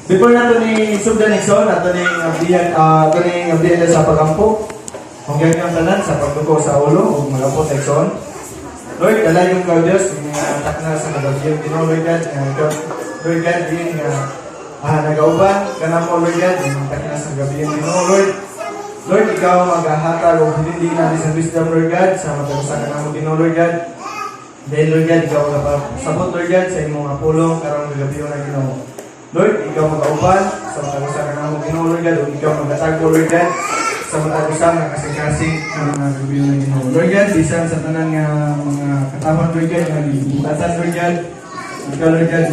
Before nato ni sugdan Nixon, ato ning abdiyan sa pagampo. Kung ganyan ang tanan sa pagduko sa ulo, o magampo sa Nixon. Lord, dalay yung Claudius, yung atak na sa nagabiyang Ginoo, Lord God, Lord God, din nagauban, kanang mo, Lord God, yung atak na sa nagabiyang Ginoo, Lord. Lord, ikaw maghahatag o hindi na sa wisdom, Lord God, sa matagusan ka na mo Ginoo, Lord God. Dahil, Lord God, ikaw sabot, Lord God, sa imong pulong, karang nagabiyang na Ginoo. Lord, ikaw mag-auban sa matagusan ka na mo Ginoo, Lord God, o ikaw maghatagpo, Lord God, sa matagusan ng kasing-kasing ng mga nagabiyang na Ginoo. Lord God, bisan sa tanan nga mga katawan, Lord God, nga ibulatan, Lord God, ikaw, Lord God,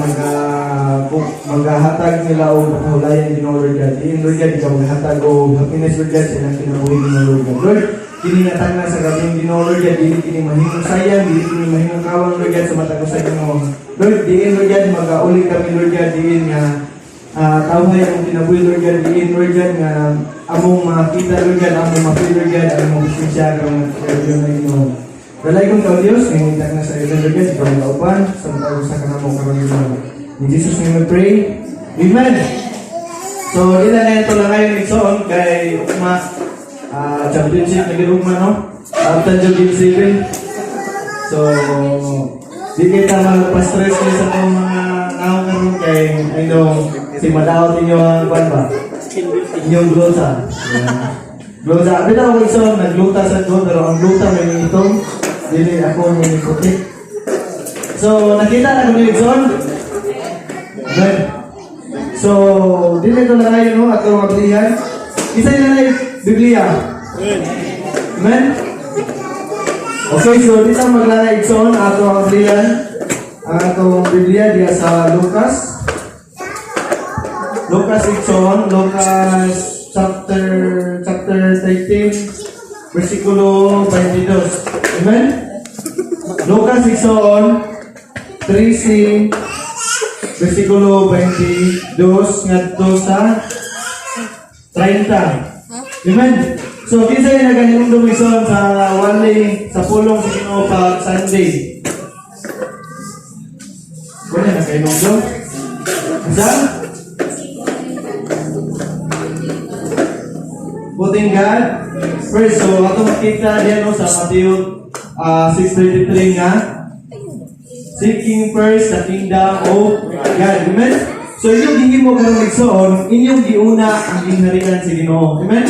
maghahatag nila o mahulayan Ginoo, Lord God. Diin, Lord God, ikaw maghahatag o happiness, Lord God, silang kinabuhi Ginoo, Lord God. Lord, kininatang na sa gabing Ginoo, Lord God, diin kini mahimong sayang, diin kini mahimong kawang, Lord God, sa matagusan Ginoo. Lord, diin, Lord God, mag-aulit kami, Lord God, diin nga tawhay ang kinabuhi, Lord God, diin, Lord God, nga among makita, Lord God, among mapil, Lord God, among bisensya, among kagabiyang na Ginoo. Dalay kong tao Diyos, ngayon na sa iyo, Lord God, ikaw ang kaupan, sa matagusan ka na mong karamihan. In Jesus' name we pray. Amen. So, ilan na ito lang ngayon, Nixon, kay Ukma, championship na girugma, no? After Jogin 7. So, di kita magpa-stress kayo sa itong mga naong karoon kay, I know, si Madawat inyo ang kwan ba? Inyong gluta. Gluta. Bita ako Nixon, nagluta sa ito, pero ang gluta may itong, dili ako may puti. So, nakita na kami Nixon? Amen. So, dili ito na ngayon, no? At ito mga Biblia. Isa nila na yung Biblia. Amen? Okay, so dito maglalay Nixon, ato ang Biblia. Ang atong Biblia diya sa Lucas. Lucas Nixon, Lucas chapter 13, versikulo 22. Amen? Lucas Nixon, 13, versikulo 22 ngadto sa 30. Amen. So kinsa yung nagahinungdong Nixon sa wali sa pulong sa Ginoo pag Sunday? Wala na kahinungdong? Saan? Putting God first. So ato makita diyan no, sa Matthew 6:33 nga, seeking first the kingdom of God. Amen? So inyong hindi mo karong Nixon, inyong giuna ang ginharian sa Ginoo. Amen?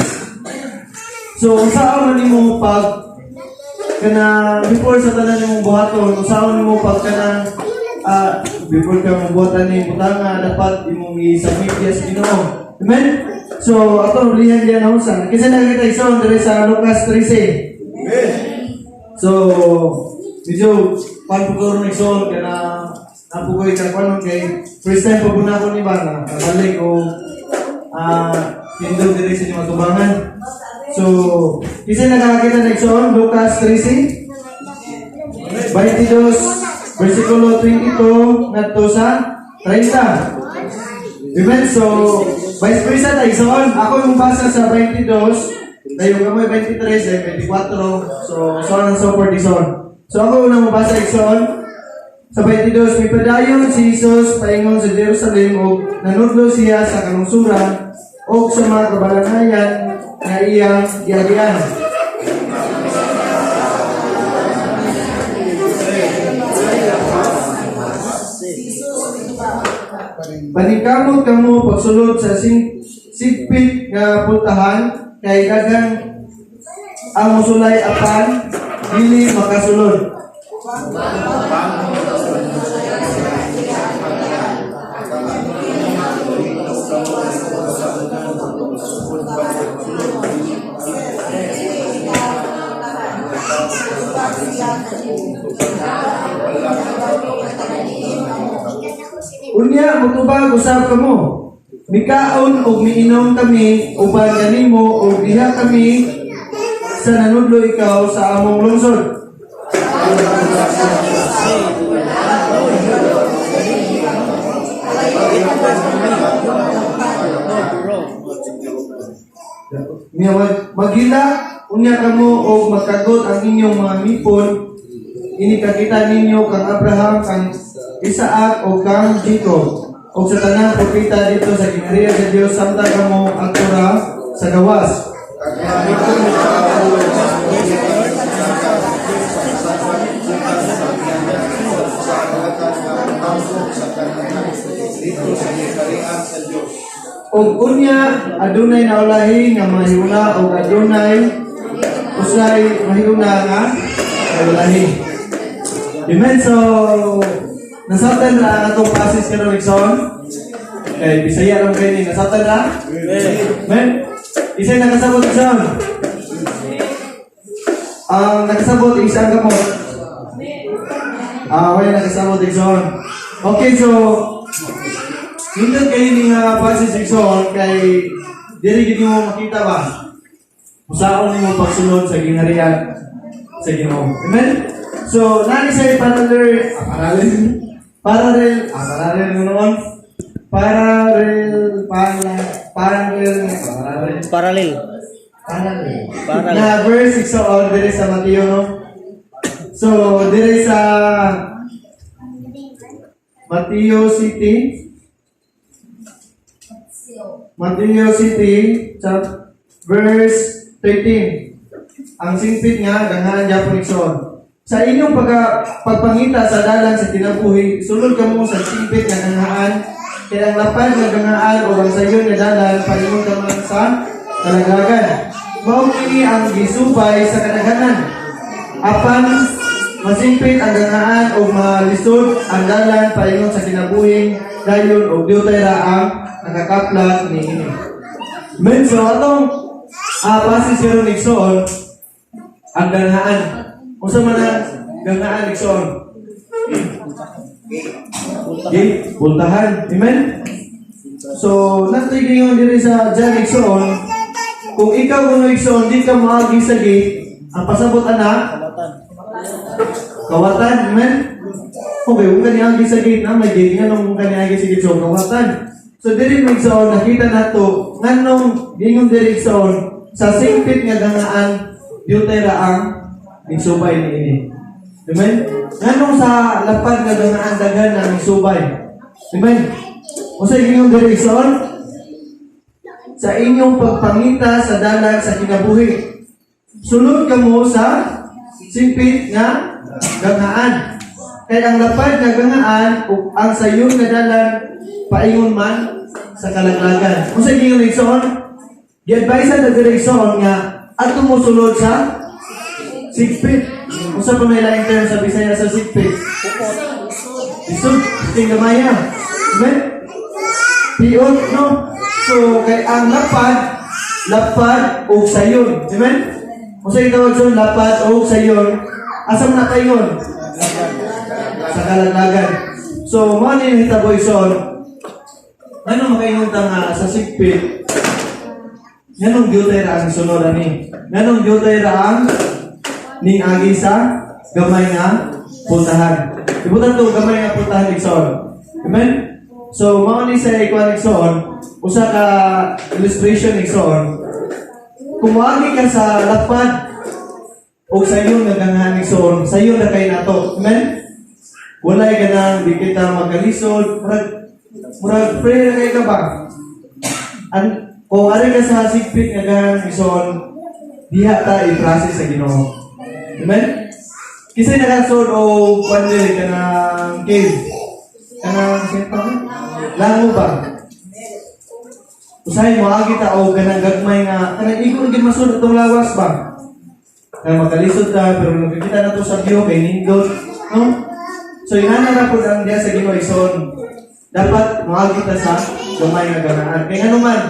So saan man nimo pag kana before sa tanan nimong buhaton, saan nimo pag kana before ka magbuhatan ni butanga dapat imong i-submit sa Ginoo. Amen? So ato lihan diyan na usan. Kinsa nakita ison diri sa Lucas 13. Amen. So medyo panpugor ni Sol kana napugoy ka kanon kay first time pag una ko ni bana balik ko tindog diri sa inyong tubangan. So kasi nakakita na Sol Lucas 13 22 versikulo 22 ngadto sa 30. Amen. So vice versa tayo Sol. Ako yung basa sa 22 tayo kamoy 23 24. So on and so forth Sol. So ako unang mabasa Ikson sa 22, may padayon si Jesus paingon sa Jerusalem o nanudlo siya sa kanungsuran o sa mga kabalangayan na iyang giagian. Paningkamot kamo pagsulod sa sigpit nga pultahan kay daghang ang musulay apan dili makasulod. Unya mutubag usab kamo. Mikaon og miinom kami uban kanimo og diha kami sa nanudlo ikaw sa among lungsod. Niya maghila unya kamo og magkagot ang inyong mga mipon. Ini kakita ninyo kang Abraham, kang Isaac o kang Jacob. o sa tanang propeta dito sa gingharian sa Dios samtang kamo agtura sa gawas. Og unya adunay naulahi nga mahiguna og adunay usay mahiguna nga naulahi. Amen. So nasabtan na ang atong pasis karon Nixon. Okay, Bisaya lang kayo ni nasabtan na? Amen. Isay nakasabot Nixon. Ang nakasabot isang gamot. Wala nakasabot Nixon. Okay, so hindot kayo ni pasis Nixon kay diri gid mo makita ba? Usaon nimo pagsunod sa gingharian sa Ginoo. Amen. So, nani sa parallel na verse 6 all dire sa Mateo, no? So, dire sa Mateo City, verse 13. Ang singpit nga, gangaan Japon Nixon. Sa inyong pagpangita sa dalan sa kinabuhi, sulod ka mo sa singpit nga gangaan, kaya ang lapad nga gangaan o ang sayon nga dalan, paingon ka man sa kalagagan. Maukini ang gisupay sa kadaghanan. Apan, masingpit ang gangaan o malisod ang dalan, paingon sa kinabuhi, dayon o diutay ang nakakaplat ni ini. Men, so atong pasis karon Nixon, ang gangaan. Kung sa mga gangaan Nixon? Puntahan. Amen? So, natiging diri sa John Nixon, kung ikaw kung Nixon, di ka maagi sa gate, ang pasabot anak? Kawatan. Amen? Okay, kung kaniagi sa gate na, may gate nga nung kaniagi sa gate, so kawatan. So, diri Nixon, nakita na to, nga nung gingon diri Nixon, sa singpit nga gangaan, diutay raang insubay ni ini. Amen? Nganong sa lapad nga gangaan daghan na insubay. Amen? Usay gingon diri Nixon, sa inyong pagpangita sa dalan sa kinabuhi, sulod kamo sa singpit nga gangaan. Kaya ang lapad nga gangaan ug ang sayon nga dalan paingon man sa kalaglagan. Kung sa gingon Nixon, gi-advise sa direksyon nga ato mo sulod sa sigpit. Kung sa pamailaing term sa Bisaya sa sigpit? Isod, tinggamaya. Amen? Piyon, no? So, kay ang lapad o sayon. Amen? Kung sa itawag sa lapad o sayon, asam na tayon? Sa kalaglagan. So, mga ninitaboy son, ano makainutang sa sigpit? Nganong diutay ra ang sunod ani? Nganong diutay ra ang ning agi sa gamay nga puntahan. Ibutan to gamay nga puntahan Nixon. Amen? So, mao ni sa ikuan Nixon, usa ka illustration Nixon. Kung moagi ka sa lapad o sayon nga gangan Nixon, sayon na kay nato. Amen? Walay ganang di kita magalisod, murag pray na kay ka ba? Kung ari ka sa sigpit nga ganang Nixon, diha ta i-process sa Ginoo. Amen? Kisay nakasod o pandiri ka ng cave. Ka ng lango ba? Usahay mo, agi ta o ka ng gagmay nga, ka ng ikon din masod itong lawas ba? Kaya magkalisod ka, pero nagkikita na to sa Ginoo kay nindot. No? So, inana na po ang diya sa Ginoo ison. Dapat moagi ta sa gamay nga ganaan. Kaya nga naman,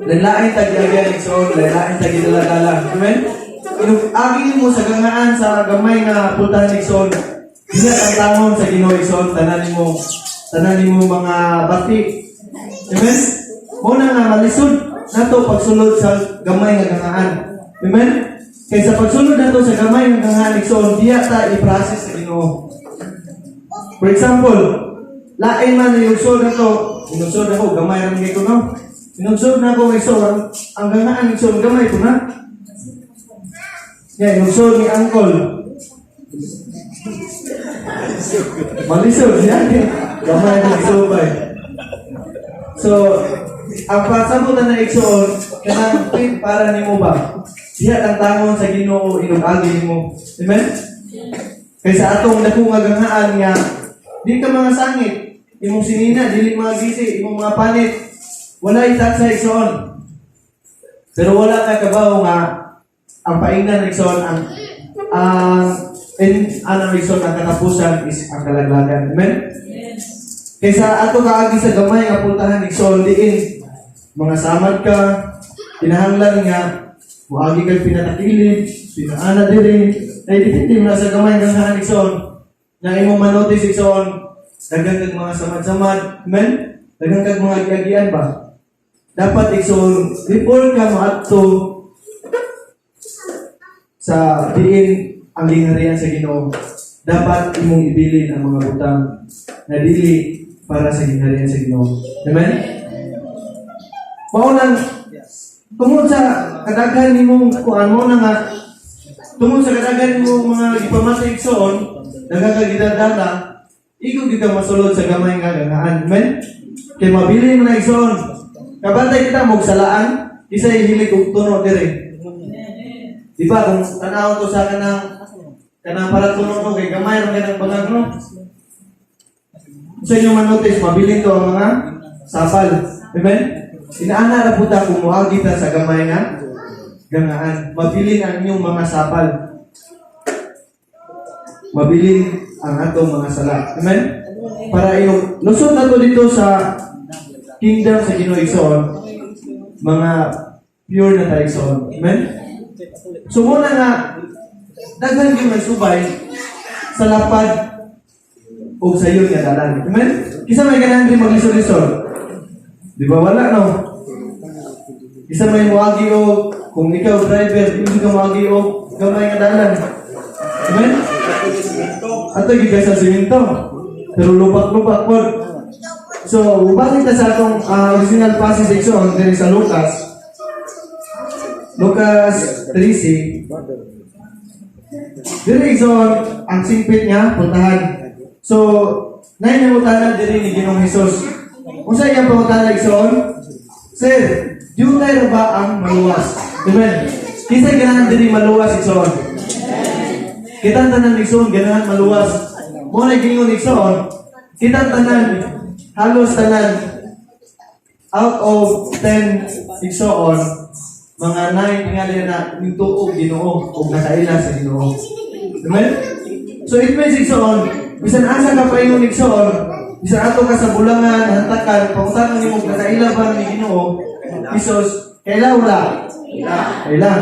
lalain tag-agyan ison, lalain tag-idala-dala. Amen? Agi mo sa gangaan sa gamay nga puntahan Nixon, hindi ang tangon sa Ginoo Nixon, tanan mo mga bati. Amen? Muna nga malisod nato pagsulod sa gamay nga gangaan. Amen? Kaya sa pagsulod nato sa gamay nga gangaan Nixon, diya ta i-process sa Ginoo. For example, lain man yung sod nato, inugsod ako, gamay rin ko no? Inugsod na ako Nixon, ang gangaan Nixon, gamay ko na. Yan, inugsod ni Uncle. Malisod yan. Gamay ng subay. So, ang pasabutan na igsoon, kanang fit para nimo ba? Diha ang tangon sa Ginoo inugagi nimo. Amen? Kaysa atong dakong agangaan nga, di ka mga sangit, imong sinina, dili mga gisi, imong mga panit, wala itat sa igsoon. Pero wala ka kabaw nga, ang paingnan ng igsoon, ang igsoon, ang katapusan is ang kalaglagan. Amen? Kaysa ato kaagi sa gamay nga pultahan igsoon diin, mga samad ka, kinahanglan nga, muagi kang pinatakilid, pinaana diri, ay dipindi mo na sa gamay nga nga igsoon, na imong manotis igsoon, dagang kag mga samad-samad, amen? Dagang kag mga giagian ba? Dapat igsoon, before ka maadto sa diin ang lingarian sa Ginoo, dapat imong ibilin ang mga butang na dili para sa ginharian sa Ginoo. Amen? Mao nang tungod sa kadaghan nimong kuan mo na nga tungod sa kadaghan nimong mga gipamatay igsoon, nagagagidadala, ikaw gid ka masulod sa gamay nga ganaan. Amen? Kay mabili mo na igsoon. Kabantay kita mog salaan, isa hilig og tuno dire. Di ba kung tanaw to sa kanang para tuno to kay gamay ra kanang bangag no. Sa inyo manotis, mabilin to ang mga sapal. Amen? Inaana na po ta kumuagi ta sa gamay nga gangaan. Mabilin ang inyong mga sapal. Mabilin ang atong mga sala. Amen? Para yung lusot na to dito sa kingdom sa Ginoo igsoon, mga pure na tayo igsoon. Amen? So muna nga, daghan yung nagsubay sa lapad o sa iyo nga dalan. Amen? Kisa may ganahan din maglisod-lisod. Di ba wala, no? Kisa may muagi o kung ikaw driver, hindi ka muagi o gamay nga dalan. Amen? Ato gigay sa siminto. Pero lupak-lupak po. So, bakit na sa atong original passage section dito sa Lucas 13. Dili igsoon ang singpit niya puntahan. So, nay nangutana diri ni Ginoong Hesus. Unsa iyang pangutana igsoon? Sir, diutay ra ba ang maluwas? Amen. Kinsa ganahan diri maluwas igsoon? Kita tanan igsoon ganahan maluwas. Mo na gingon igsoon, kita tanan halos tanan out of 10 igsoon mga 9 tingali na nituog Ginoo ug nakaila sa Ginoo. Amen? So it means igsoon, bisan asa ka pa ingon igsoon, bisan ato ka sa bulangan, hantakan, pangutanon nimo nakaila ba ni Ginoo? Isos, kaila wala? Kaila.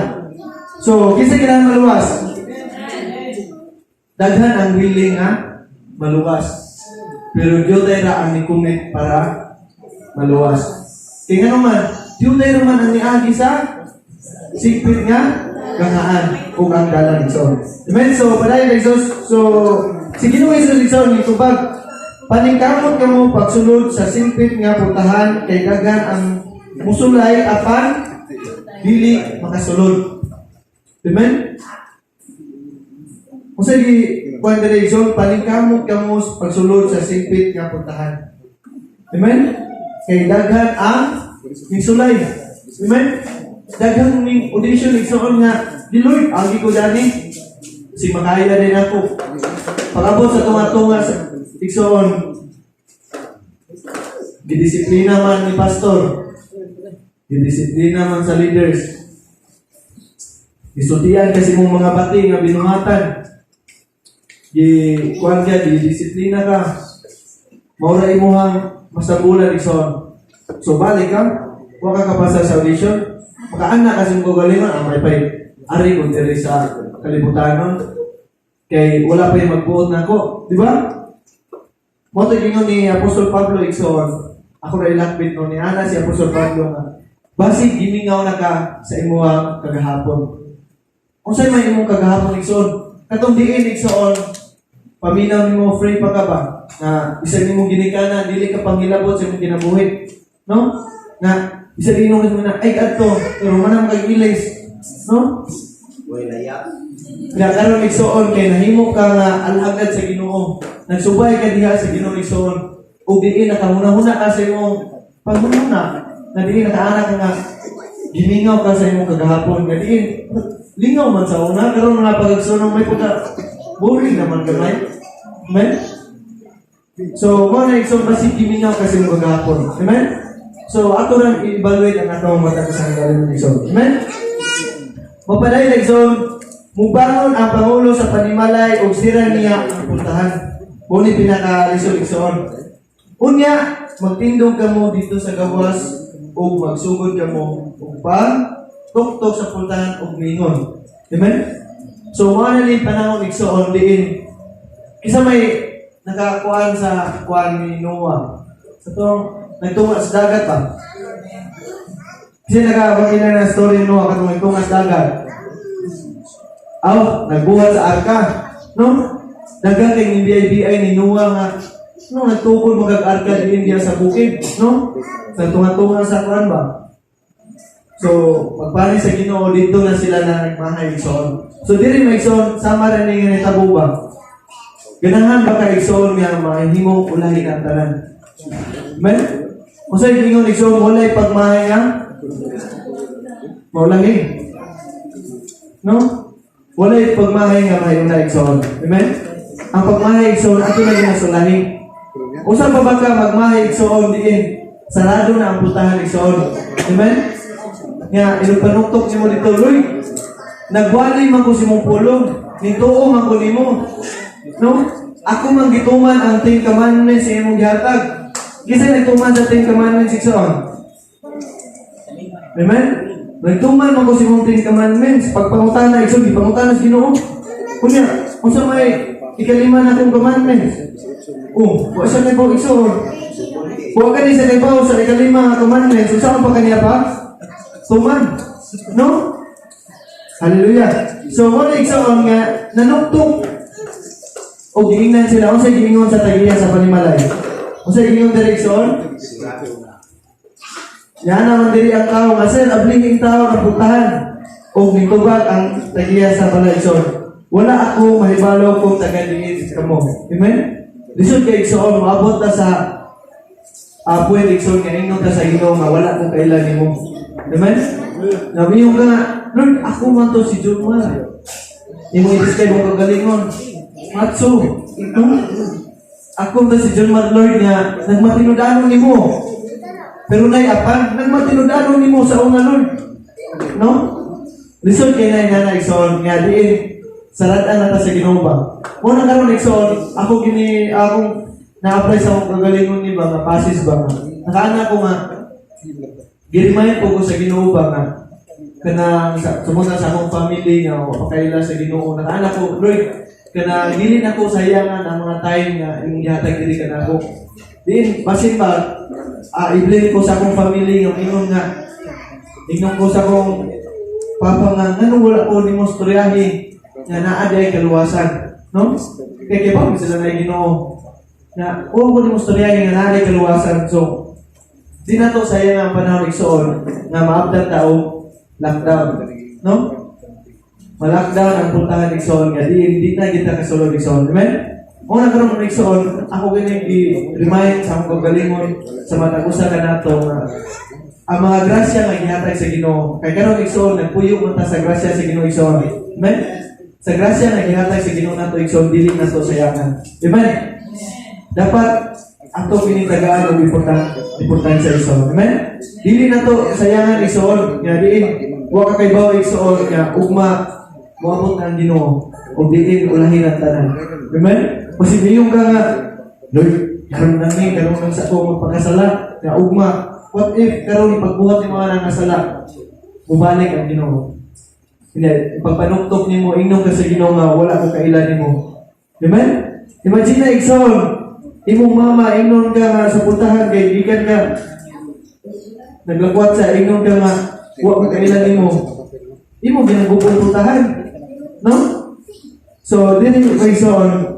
So kinsa kinahanglan maluwas? Daghan ang willing nga maluwas. Pero Diyo tayo na ang nikumit para maluwas. Kaya nga naman, Diyo tayo naman ang niagi sa sigpit nga gangaan kung ang dalan igsoon. Amen? So, padayon na Isos. So, si Ginoong Hesus igsoon, itubag, paningkamot ka mo pagsulod sa sigpit nga puntahan kay dagan ang musulay apan dili makasulod. Amen? Kung sige, kung direksyon, paningkamot ka mo pagsulod sa sigpit nga puntahan. Amen? Kay daghan ang misulay. Amen? Daghang ning audition igsoon nga, di Lord, agi ko dani. Si makaya din ako. Pagabot sa tunga-tunga sa igsoon, gidisiplina man ni pastor, gidisiplina man sa leaders. Isutian kasi mong mga bati nga binuhatan. Kuan ka, disiplina ka. Maura imuhang masabulan igsoon. So balik ka, huwag ka kapasa sa audition. Makaana kasi mo galingan, may pay ari kung diri sa kalibutan kay wala pa yung magbuot na ako. Di ba? Mo to gingon ni Apostol Pablo igsoon. Ako ra ilakbit no ni ana si Apostol Pablo nga. Basig gimingaw na ka sa imuhang kagahapon. Unsay may imong kagahapon igsoon? Katong diin igsoon, paminaw nimo free pa ka ba? Na isa nimo ginikana dili ka panghilabot sa imong kinabuhi. No? Na isa ginoo mo na ay adto pero manang kag-ilis. No? Nga karon igsoon kay nahimo ka nga alagad sa Ginoo. Nagsubay ka diha sa Ginoo igsoon. Ug diin nakahuna-huna ka sa imong paghuna. Nga diin nakaanak ka nga gimingaw ka sa imong kagahapon. Nga diin lingaw man sa una karon nga pagagsunong may pagka boring naman gamay. Amen. So mo na igsoon basi gimingaw ka sa imong kagahapon. Amen. So ato ran i-evaluate ang atong matag sa galon igsoon. Amen. Mapaday na igsoon mubangon ang Pangulo sa Panimalay o sira niya ang puntahan. Muni pinaka-lisod igsoon. Unya, magtindog ka mo dito sa gawas o magsugod ka mo o tuktok sa puntahan o mingon. Amen? So, mga nalit panahon igsoon diin. Isa may nakakuan sa kuan ni Noah. Sa itong nagtunga sa dagat ba? Kasi nakabagin na story ni Noah katong nagtunga sa dagat. Nagbuhat sa arka. No? Dagang kay NBI ni Noah nga nagtukol mag-arka din diya sa bukid. No? Sa tunga-tunga sa kuan ba? So, pagpani sa Ginoo dito na sila na nagmahay igsoon. So, diri may igsoon, sama rin nga nitabo ba? Ganahan ba ka igsoon nga mahimong ulahin ang tanan? Amen? Kung sa'yo gingon igsoon, walay pagmahay nga? Maulahin. No? Walay pagmahay nga mahiyon na igsoon. Amen? Ang pagmahay igsoon, ato na ginasulahin. Usa pa ba ka magmahay igsoon diin? Sarado na ang putahan igsoon. Amen? Nga, inupanuktok niyo mo dito, Lord. Nagwali man ko si mong pulong. Nituo man ko nimo. No? Ako man gituman ang 10 commandments sa imong gihatag. Kisa nagtuman sa 10 commandments igsoon. Amen? Nagtuman man ko si mong 10 commandments. Pagpangutana igsoon, ipangutana sa Ginoo. Kunya, unsa may ikalima na akong commandments? Wa siya nagbaw igsoon. Wa ka ni sa nagbaw sa ikalima nga commandments. Unsa pa kaniya pa? Tuman. No? Hallelujah. So, wala igsoon nga, nanuktok. O, giingnan sila. O, sa giingon sa tagiya sa Panimalay. O, sa giingon diri igsoon. Yan naman diri ang tao. Nga, sir, ablinging tao na puntahan. O, nitubag ang tagiya sa Balay igsoon. Wala ako mahibalo kung taga-diin ka mo. Amen? Lisod ka igsoon, maabot na sa puwede igsoon nga ingnon ka sa Ginoo nga wala kong kailan mo. Amen? Nabiyong ka nga, Lord, ako man to si John Mar. Imong i-describe mo kagalingon. Matso, ito. Ako to si John Mar, Lord, nga nagmatinudanon ni mo. Pero naiapan, nagmatinudanon ni mo sa una, Lord. No? Lisod kay na igsoon nga diin saratan na ta sa Ginoo ba. Muna karon igsoon, akong na-apply sa akong kagalingon ni ba nga pasis ba nga. Nakaana ko nga girimayan ko sa Ginoo ba nga kanang sumunod sa akong family nga pakaila sa Ginoo. Nakaana ko, Lord, kanang dili na ko sayangan ang mga time nga imong gihatag diri kanako. Din basin ba i-blame ko sa akong family nga ingnon ko sa akong papa nga ngano wala ko nimo storyahin nga naa day kaluwasan, no? Kaya ba sila na Ginoo na ko nimo storyahin nga naa day kaluwasan. So di na to sayang ang panahon igsoon nga maabdan ta og lockdown, no? Ma-lockdown ang puntahan igsoon nga di na kita kasulod igsoon. Amen? Una karon ng igsoon, ako gini i-remind sa akong kagalingon sa matag-usa kanato nga ang mga grasya nga gihatag sa Ginoo. Kay karon igsoon nagpuyo man ta sa grasya sa Ginoo igsoon. Amen? Sa grasya nga gihatag sa Ginoo nato igsoon dili na to sayangan. Amen? Dapat ato pinitagaan og importansya igsoon. Amen? Dili na to sayangan igsoon nga diin wa ka kay bawo igsoon nga ugma moabot ang Ginoo ug diin ulahin ang tanan. Amen? Kasi biyong ka nga, Lord, karon na ni, karon lang sa ako magpakasala, na ugma, what if karon ipagbuhat ni mga nangasala, bumalik ang Ginoo. Hindi, pagpanuktok ni mo, ingnon ka sa Ginoo nga, wala ko kailan ni mo. Amen? Imagine na, igsoon, imong mama, ingnon ka nga sa puntahan, kay ikan ka, naglakwat sa, ingnon ka nga, wala ko kailan ni mo. Imong ginagubong puntahan. No? So, din yung igsoon,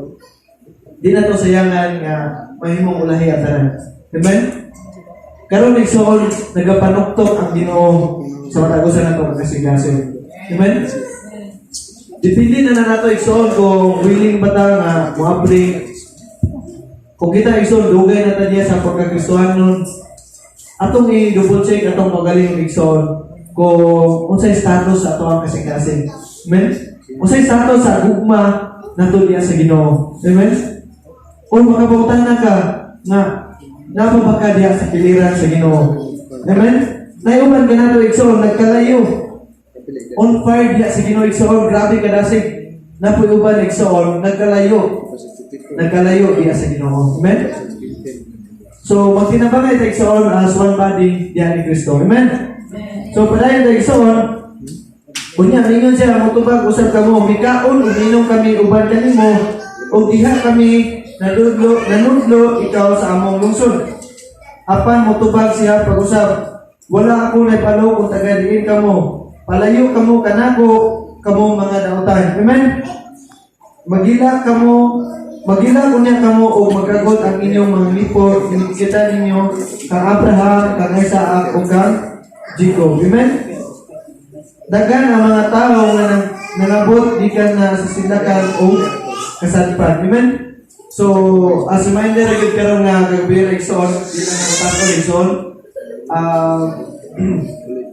di na to sayangan nga mahimong ulahi ang tanan. Amen? Karon igsoon nagapanuktok ang Ginoo sa matag-usa nato kasigason. Amen? Depende na nato igsoon kung willing ba ta nga moabri. Kung kita igsoon dugay na ta diya sa pagkakristohanon, atong i-double check atong magaling igsoon kung unsay status sa ato ang kasing-kasing. Amen? Unsay status sa gugma nato diya sa Ginoo. Amen? Kung makabutan na ka nga napapaka diya sa piliran sa Ginoo. Amen? Nayuman ka nato igsoon nagkalayo. On fire diya sa Ginoo igsoon, grabe ka dasig. Napoy uban igsoon nagkalayo. Nagkalayo diya sa Ginoo. Amen? So magtinabangay tayo igsoon as one body diya ni Kristo. Amen? So padayon tayo igsoon, unya ningon siya motubag usab kamo mikaon ug inom kami uban kanimo ug diha kami nanudlo ikaw sa among lungsod. Apan motubag siya pag-usab, wala ako naipalo kung taga-diin kamo. Palayo kamo kanako, kamo mga dautan. Amen? Magila kunya kamo o magagot ang inyong mga lipot, kinikita ninyo kang Abraham, kang Isaac, o kang Jacob. Amen? Dagan ang mga tao nga nangabot di ka na sa silakan o kasadpan. Amen? So, as reminder, yung karoon nga gagawin Rexon, di na ng Pasto Rexon,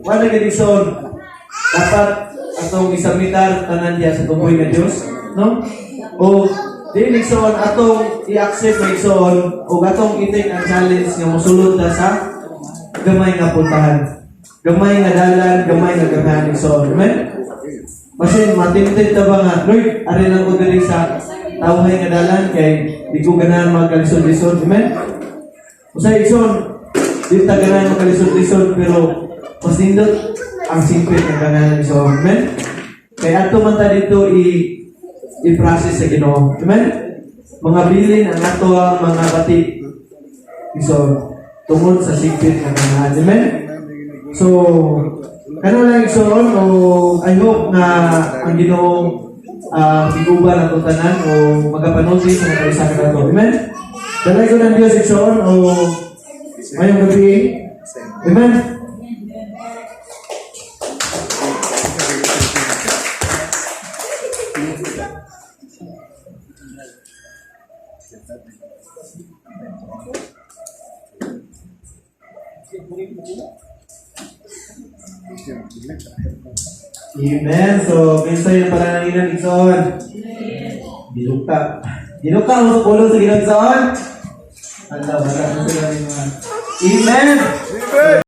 wala ka Rexon, dapat atong isamitar tanan diya sa tumoy nga Diyos, no? O di Rexon, atong i-accept Rexon, o atong i-take ang challenge nga musulod na sa gamay nga puntahan. Gamay nga dalan, gamay nga gamahan Rexon. Amen? Kasi matinted na ba nga, Lord, ari lang ko diri sa tawhay nga dalan kay di ko ganahan magkalisod-lisod. Amen? Usay Rexon, di ta ganahan magkalisod-lisod pero mas nindot ang simple nga ganahan Rexon. Amen? Kaya ato man ta dito i-process sa Ginoo. Amen? Mga bilin ang ato ang mga bati Rexon tungod sa simple nga ganahan. Amen? So, ano lang igsoon o I hope na ang Ginoong iguban ang tutanan o magapanunti sa mga isa ka nato. Amen? Dalay ko ng Diyos igsoon o ngayong gabi. Amen? Amen. So, minsan yung pala ng ilang igsoon. Dinuka. Dinuka mo sa pulo sa ginagsoon. Wala. Amen.